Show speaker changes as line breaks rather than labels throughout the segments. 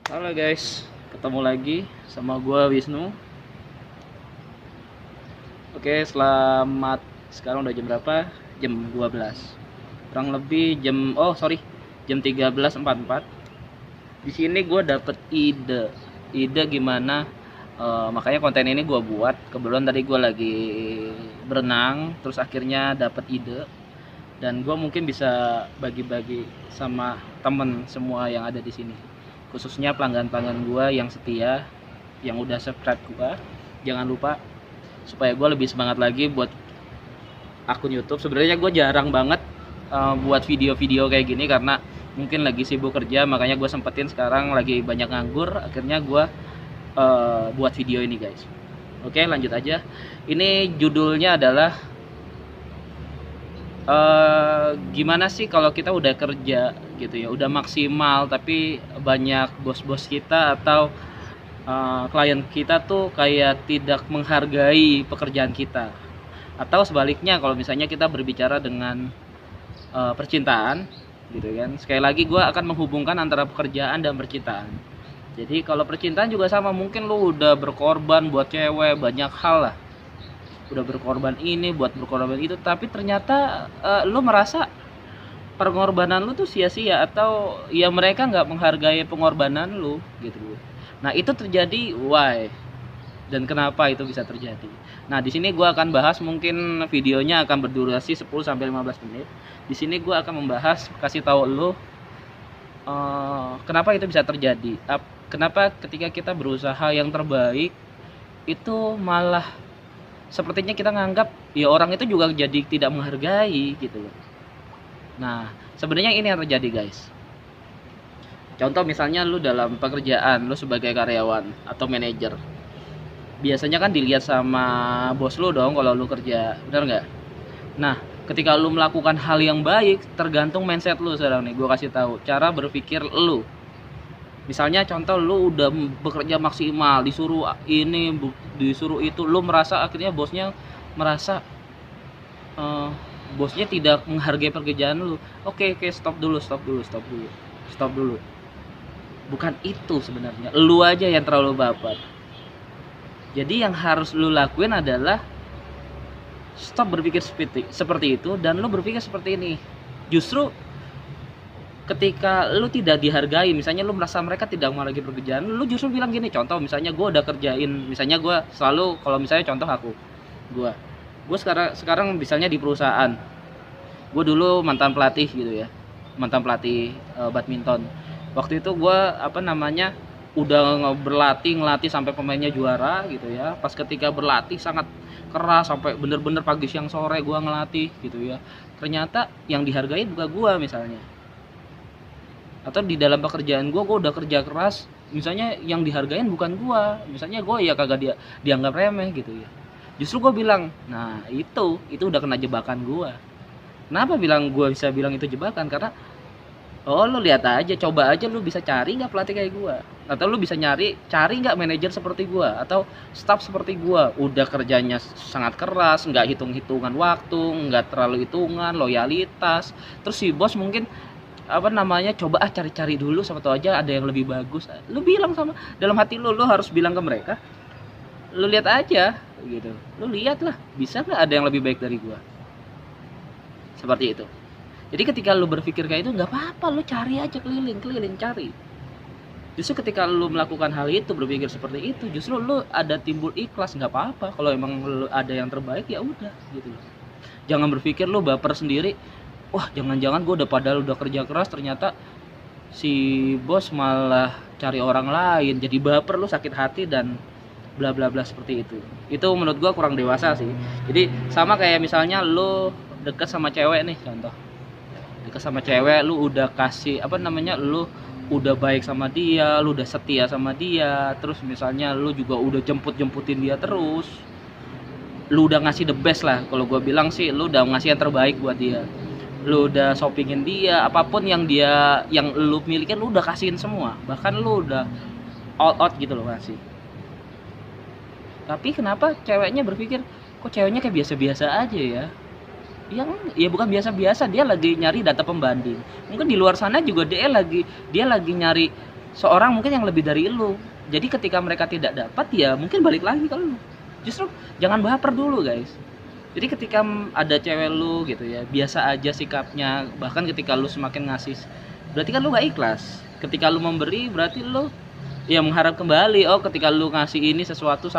Halo guys, ketemu lagi sama gua Wisnu. Oke, selamat. Sekarang udah jam berapa? Jam 12. Kurang lebih jam 13.44. Di sini gua dapet ide. Ide gimana makanya konten ini gua buat. Kebetulan tadi gua lagi berenang, terus akhirnya dapet ide dan gua mungkin bisa bagi-bagi sama temen semua yang ada di sini, khususnya pelanggan-pelanggan gue yang setia, yang udah subscribe gue. Jangan lupa supaya gue lebih semangat lagi buat akun YouTube. Sebenarnya gue jarang banget buat video-video kayak gini karena mungkin lagi sibuk kerja, makanya gue sempetin. Sekarang lagi banyak nganggur, akhirnya gue buat video ini guys. Oke, lanjut aja. Ini judulnya adalah gimana sih kalau kita udah kerja gitu ya, udah maksimal, tapi banyak bos-bos kita atau klien kita tuh kayak tidak menghargai pekerjaan kita. Atau sebaliknya, kalau misalnya kita berbicara dengan percintaan gitu kan. Sekali lagi gue akan menghubungkan antara pekerjaan dan percintaan. Jadi kalau percintaan juga sama, mungkin lu udah berkorban buat cewek banyak hal lah, udah berkorban ini buat berkorban itu, tapi ternyata lu merasa pengorbanan lu tuh sia-sia, atau ya mereka nggak menghargai pengorbanan lu gitu. Nah, itu terjadi why dan kenapa itu bisa terjadi. Nah, di sini gua akan bahas, mungkin videonya akan berdurasi 10 sampai 15 menit. Di sini gua akan membahas, kasih tahu lu kenapa itu bisa terjadi. Kenapa ketika kita berusaha yang terbaik itu malah sepertinya kita nganggap ya orang itu juga jadi tidak menghargai gitu loh. Nah, sebenarnya ini yang terjadi guys. Contoh misalnya lu dalam pekerjaan, lu sebagai karyawan atau manajer, biasanya kan dilihat sama bos lu dong kalau lu kerja, benar nggak? Nah, ketika lu melakukan hal yang baik, tergantung mindset lu. Sekarang nih gue kasih tahu cara berpikir lu. Misalnya contoh, lu udah bekerja maksimal, disuruh ini, disuruh itu, lu merasa akhirnya bosnya merasa bosnya tidak menghargai pekerjaan lu. Oke, stop dulu. Bukan itu sebenarnya, lu aja yang terlalu baper. Jadi yang harus lu lakuin adalah stop berpikir seperti itu, dan lu berpikir seperti ini. Justru ketika lu tidak dihargai, misalnya lu merasa mereka tidak menghargai pekerjaan lu, justru bilang gini. Contoh misalnya gue udah kerjain, misalnya gue selalu, kalau misalnya contoh gue sekarang misalnya di perusahaan, gue dulu mantan pelatih gitu ya, mantan pelatih badminton. Waktu itu gue udah ngelatih sampai pemainnya juara gitu ya. Pas ketika berlatih sangat keras, sampai bener-bener pagi siang sore gue ngelatih gitu ya, ternyata yang dihargai bukan gue misalnya. Atau di dalam pekerjaan gue udah kerja keras, misalnya yang dihargain bukan gue, misalnya gue ya kagak dianggap remeh gitu ya. Justru gue bilang, nah itu udah kena jebakan gue. Kenapa gue bisa bilang itu jebakan? Karena lu lihat aja, coba aja lu bisa cari nggak pelatih kayak gue, atau lu bisa cari nggak manajer seperti gue, atau staff seperti gue, udah kerjanya sangat keras, nggak hitungan waktu, nggak terlalu hitungan loyalitas. Terus si bos mungkin coba cari-cari dulu, siapa tahu aja ada yang lebih bagus. Lu bilang sama dalam hati lu harus bilang ke mereka, lu lihat aja gitu, lu lihatlah bisa nggak ada yang lebih baik dari gua, seperti itu. Jadi ketika lu berpikir kayak itu, nggak apa-apa, lu cari aja, keliling cari. Justru ketika lu melakukan hal itu, berpikir seperti itu, justru lu ada timbul ikhlas. Nggak apa-apa kalau emang lu ada yang terbaik, ya udah gitu. Jangan berpikir lu baper sendiri, wah jangan-jangan gue udah kerja keras, ternyata si bos malah cari orang lain, jadi baper, lu sakit hati dan bla bla bla seperti itu. Itu menurut gue kurang dewasa sih. Jadi sama kayak misalnya lu deket sama cewek nih, contoh deket sama cewek, lu udah kasih lu udah baik sama dia, lu udah setia sama dia, terus misalnya lu juga udah jemputin dia terus, lu udah ngasih the best lah, kalau gue bilang sih lu udah ngasih yang terbaik buat dia, lu udah shoppingin dia, apapun yang lu milikin lu udah kasihin semua, bahkan lu udah all out gitu loh ngasih. Tapi kenapa ceweknya berpikir, kok ceweknya kayak biasa-biasa aja ya? Ya bukan biasa-biasa, dia lagi nyari data pembanding. Mungkin di luar sana juga dia lagi nyari seorang mungkin yang lebih dari lu. Jadi ketika mereka tidak dapat, ya mungkin balik lagi ke lu. Justru jangan baper dulu guys. Jadi ketika ada cewek lu gitu ya, biasa aja sikapnya, bahkan ketika lu semakin ngasih, berarti kan lu gak ikhlas. Ketika lu memberi, berarti lu ya mengharap kembali. Oh, ketika lu ngasih ini sesuatu,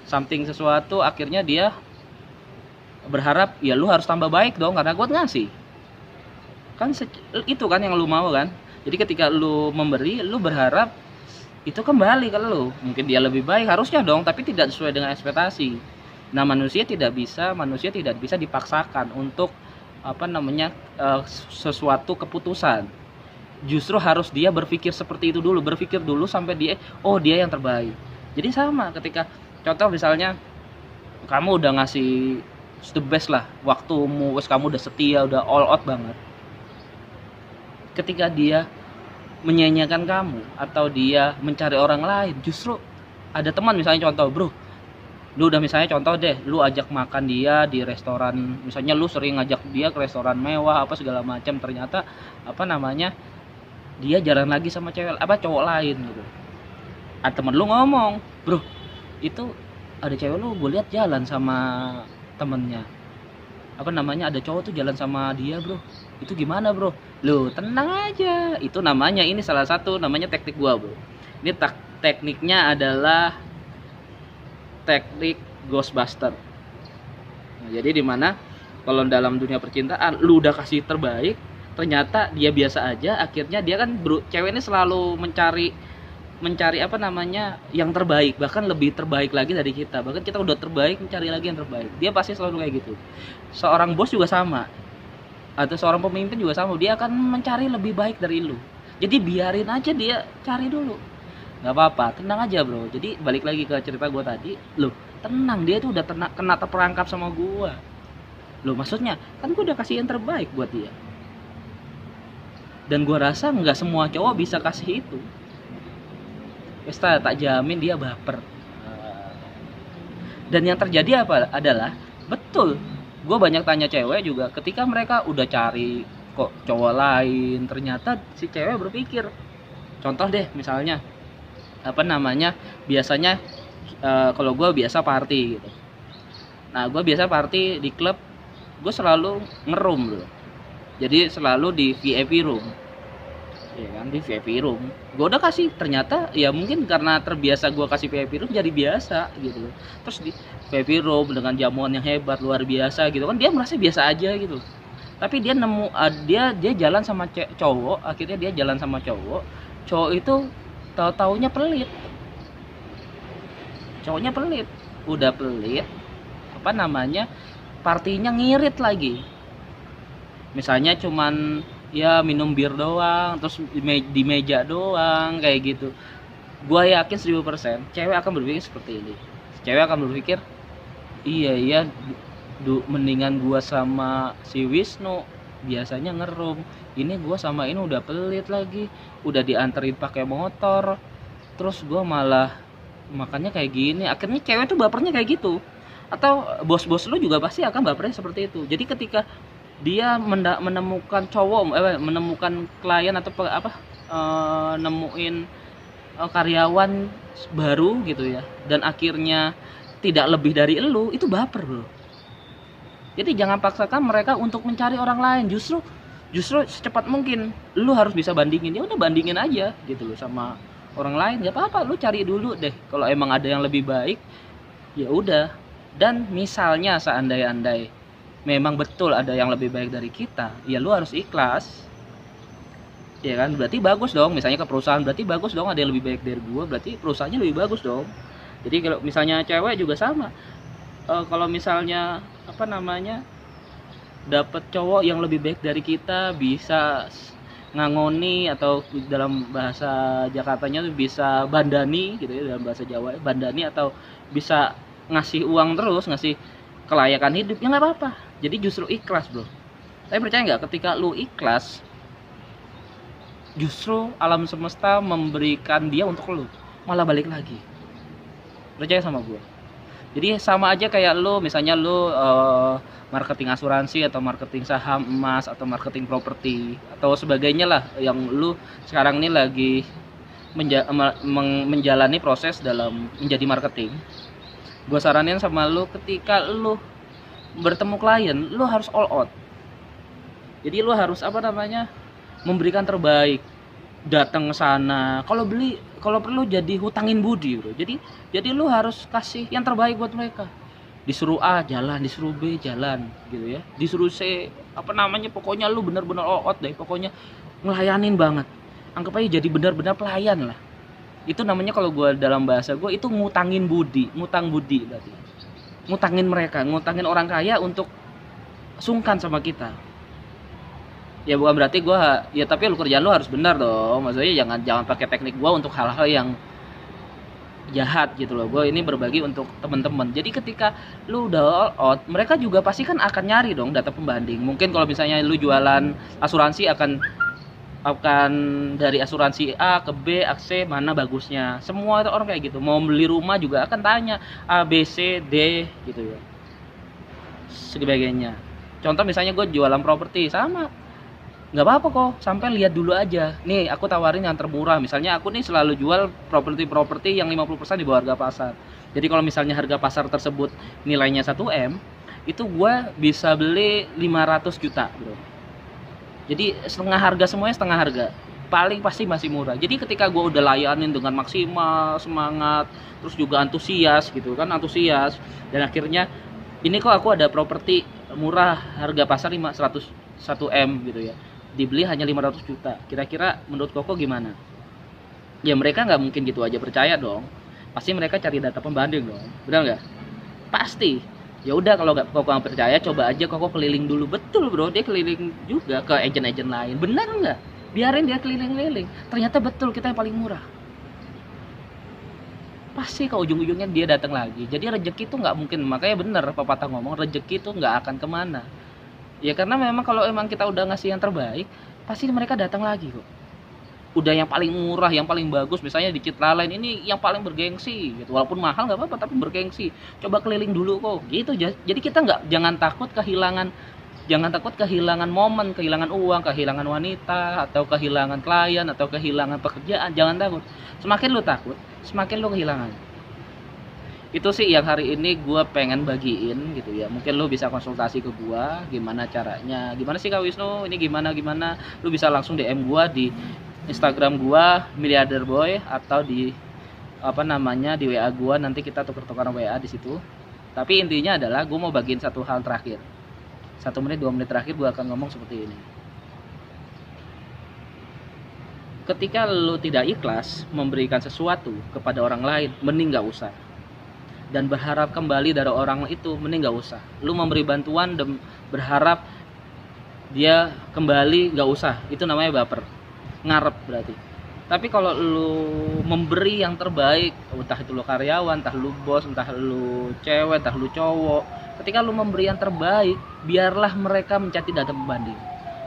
something sesuatu, akhirnya dia berharap ya lu harus tambah baik dong karena gua ngasih. Kan itu kan yang lu mau kan. Jadi ketika lu memberi, lu berharap itu kembali ke lu. Mungkin dia lebih baik harusnya dong, tapi tidak sesuai dengan ekspektasi. Nah, manusia tidak bisa dipaksakan untuk sesuatu keputusan. Justru harus dia berpikir seperti itu dulu, berpikir dulu sampai dia yang terbaik. Jadi sama ketika contoh misalnya kamu udah ngasih the best lah, waktumu, kamu udah setia, udah all out banget. Ketika dia menyanyiakan kamu atau dia mencari orang lain, justru ada teman misalnya contoh, bro, lu udah misalnya contoh deh, lu ajak makan dia di restoran, misalnya lu sering ngajak dia ke restoran mewah apa segala macam, ternyata dia jalan lagi sama cowok lain gitu. Ada temen lu ngomong, bro, itu ada cewek lu gue lihat jalan sama temennya, ada cowok tuh jalan sama dia, bro, itu gimana bro? Lu tenang aja, itu ini salah satu namanya teknik gua, bro. Ini tekniknya adalah teknik Ghostbuster. Nah, jadi dimana kalau dalam dunia percintaan lu udah kasih terbaik, ternyata dia biasa aja, akhirnya dia kan cewek ini selalu mencari yang terbaik, bahkan lebih terbaik lagi dari kita. Bahkan kita udah terbaik, mencari lagi yang terbaik. Dia pasti selalu kayak gitu. Seorang bos juga sama, atau seorang pemimpin juga sama, dia akan mencari lebih baik dari lu. Jadi biarin aja dia cari dulu, nggak apa-apa, tenang aja bro. Jadi balik lagi ke cerita gue tadi, lo tenang, dia tuh udah kena terperangkap sama gue. Lo maksudnya kan gue udah kasih yang terbaik buat dia, dan gue rasa nggak semua cowok bisa kasih itu. Pesta tak jamin dia baper. Dan yang terjadi adalah betul, gue banyak tanya cewek juga, ketika mereka udah cari kok cowok lain, ternyata si cewek berpikir, contoh deh misalnya biasanya kalau gue biasa party gitu. Nah, gue biasa party di klub, gue selalu ngeroom bro. Jadi selalu di VIP room, ya kan, di VIP room gue udah kasih. Ternyata ya mungkin karena terbiasa gue kasih VIP room, jadi biasa gitu. Terus di VIP room dengan jamuan yang hebat luar biasa gitu kan, dia merasa biasa aja gitu. Tapi dia dia jalan sama cowok, akhirnya dia jalan sama cowok itu tahu-taunya pelit. Cowoknya pelit, udah pelit, partinya ngirit lagi. Misalnya cuman ya minum bir doang, terus di meja doang kayak gitu. Gua yakin 1000% cewek akan berpikir seperti ini. Cewek akan berpikir, iya mendingan gua sama si Wisnu, biasanya ngerum, ini gua sama ini udah pelit lagi, udah dianterin pakai motor, terus gua malah makannya kayak gini. Akhirnya cewek tuh bapernya kayak gitu. Atau bos-bos lu juga pasti akan bapernya seperti itu. Jadi ketika dia menemukan menemukan klien atau nemuin karyawan baru gitu ya, dan akhirnya tidak lebih dari elu, itu baper bro. Jadi jangan paksakan mereka untuk mencari orang lain. Justru secepat mungkin lu harus bisa bandingin. Ya udah bandingin aja gitu loh sama orang lain, nggak apa-apa, lu cari dulu deh. Kalau emang ada yang lebih baik, ya udah. Dan misalnya seandai-andai memang betul ada yang lebih baik dari kita, ya lu harus ikhlas, ya kan? Berarti bagus dong. Misalnya ke perusahaan, berarti bagus dong, ada yang lebih baik dari gua, berarti perusahaannya lebih bagus dong. Jadi kalau misalnya cewek juga sama, kalau misalnya dapat cowok yang lebih baik dari kita, bisa ngangoni, atau dalam bahasa Jakartanya tuh bisa bandani gitu ya, dalam bahasa Jawa bandani, atau bisa ngasih uang terus, ngasih kelayakan hidup, ya nggak apa-apa. Jadi justru ikhlas bro. Tapi percaya nggak, ketika lu ikhlas, justru alam semesta memberikan dia untuk lu, malah balik lagi. Percaya sama gue. Jadi sama aja kayak lu, misalnya lu marketing asuransi, atau marketing saham emas, atau marketing properti, atau sebagainya lah yang lu sekarang ini lagi menjalani proses dalam menjadi marketing, gue saranin sama lu, ketika lu bertemu klien, lu harus all out. Jadi lu harus memberikan terbaik, datang ke sana. Kalau perlu jadi hutangin budi, bro. Jadi lu harus kasih yang terbaik buat mereka. Disuruh A jalan, disuruh B jalan, gitu ya. Disuruh C pokoknya lu benar-benar all out deh. Pokoknya ngelayanin banget. Anggap aja jadi benar-benar pelayan lah. Itu namanya kalau gue dalam bahasa gue itu ngutang budi berarti. Ngutangin mereka, ngutangin orang kaya untuk sungkan sama kita. Ya bukan berarti tapi lu kerjaan lu harus benar dong. Maksudnya jangan pakai teknik gue untuk hal-hal yang jahat gitu loh. Gue ini berbagi untuk teman-teman. Jadi ketika lu udah all out, mereka juga pasti kan akan nyari dong data pembanding. Mungkin kalau misalnya lu jualan asuransi, akan dari asuransi A ke B, A ke C, mana bagusnya. Semua orang kayak gitu. Mau beli rumah juga akan tanya A, B, C, D gitu ya. Sebagainya. Contoh misalnya gue jualan properti, sama. Nggak apa-apa kok, sampai lihat dulu aja. Nih, aku tawarin yang termurah. Misalnya aku nih selalu jual properti yang 50% di bawah harga pasar. Jadi kalau misalnya harga pasar tersebut nilainya 1M, itu gue bisa beli 500 juta, bro. Jadi semuanya setengah harga. Paling pasti masih murah. Jadi ketika gue udah layanin dengan maksimal, semangat, terus juga antusias gitu kan, dan akhirnya ini kok aku ada properti murah, harga pasar 1M gitu ya, dibeli hanya 500 juta. Kira-kira menurut Koko gimana? Ya mereka nggak mungkin gitu aja percaya dong. Pasti mereka cari data pembanding dong. Benar nggak? Pasti. Ya udah, kalau Koko nggak percaya, coba aja Koko keliling dulu. Betul bro, dia keliling juga ke agen-agen lain. Benar nggak? Biarin dia keliling-keliling. Ternyata betul kita yang paling murah. Pasti ke ujung-ujungnya dia datang lagi. Jadi rezeki itu nggak mungkin. Makanya benar pepatah ngomong, rezeki itu nggak akan kemana. Ya karena memang kalau emang kita udah ngasih yang terbaik, pasti mereka datang lagi kok. Udah yang paling murah, yang paling bagus, misalnya di Citra Line ini yang paling bergengsi gitu. Walaupun mahal nggak apa-apa, tapi bergengsi. Coba keliling dulu kok gitu. Jadi kita jangan takut kehilangan momen, kehilangan uang, kehilangan wanita, atau kehilangan klien, atau kehilangan pekerjaan. Jangan takut. Semakin lu takut, semakin lu kehilangan. Itu sih yang hari ini gue pengen bagiin gitu ya. Mungkin lu bisa konsultasi ke gue gimana caranya, gimana sih Kak Wisnu ini, gimana lu bisa langsung DM gue di Instagram gue Miliarder Boy, atau di di WA gue. Nanti kita tuker-tukeran WA di situ. Tapi intinya adalah gue mau bagiin satu hal terakhir, 1 menit 2 menit terakhir gue akan ngomong seperti ini. Ketika lu tidak ikhlas memberikan sesuatu kepada orang lain, mending gak usah. Dan berharap kembali dari orang itu, mending gak usah. Lu memberi bantuan dan berharap dia kembali, gak usah. Itu namanya baper, ngarep berarti. Tapi kalau lu memberi yang terbaik, entah itu lu karyawan, entah lu bos, entah lu cewek, entah lu cowok, ketika lu memberi yang terbaik, biarlah mereka mencari data pembanding,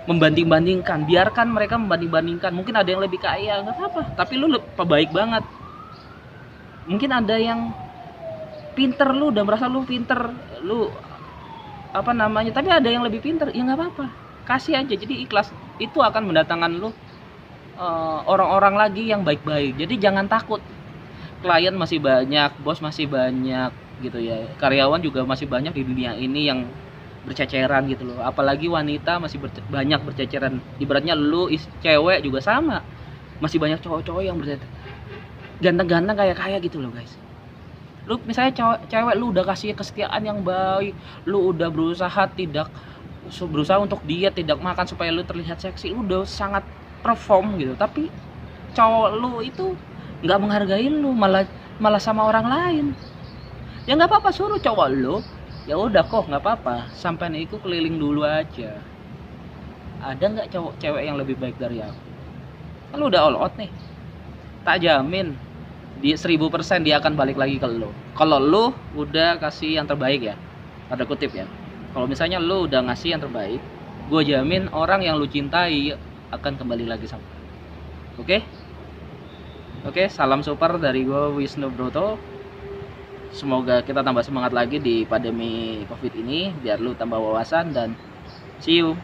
membanding-bandingkan. Biarkan mereka membanding-bandingkan. Mungkin ada yang lebih kaya, nggak apa-apa, tapi lu baik banget. Mungkin ada yang pinter, lu udah merasa lu pinter, lu tapi ada yang lebih pinter, ya nggak apa-apa, kasih aja. Jadi ikhlas itu akan mendatangkan lu orang-orang lagi yang baik-baik. Jadi jangan takut. Klien masih banyak, bos masih banyak gitu ya, karyawan juga masih banyak di dunia ini yang berceceran gitu loh. Apalagi wanita masih banyak berceceran. Ibaratnya lu cewek juga sama, masih banyak cowok-cowok yang berceceran, ganteng-ganteng kayak gitu loh guys. Lu misalnya cewek lu udah kasih kesetiaan yang baik, lu udah berusaha untuk diet, tidak makan supaya lu terlihat seksi, lu udah sangat perform gitu, tapi cowok lu itu nggak menghargai lu, malah sama orang lain. Ya nggak apa-apa, suruh cowok lu, ya udah kok nggak apa-apa, sampai itu keliling dulu aja. Ada nggak cewek yang lebih baik dari aku? Kalau udah all out nih, tak jamin di 1000% dia akan balik lagi ke lo. Kalau lo udah kasih yang terbaik ya, ada kutip ya. Kalau misalnya lo udah ngasih yang terbaik, gue jamin orang yang lo cintai akan kembali lagi sama. Oke? Salam super dari gue Wisnu Broto. Semoga kita tambah semangat lagi di pandemi COVID ini, biar lo tambah wawasan, dan see you.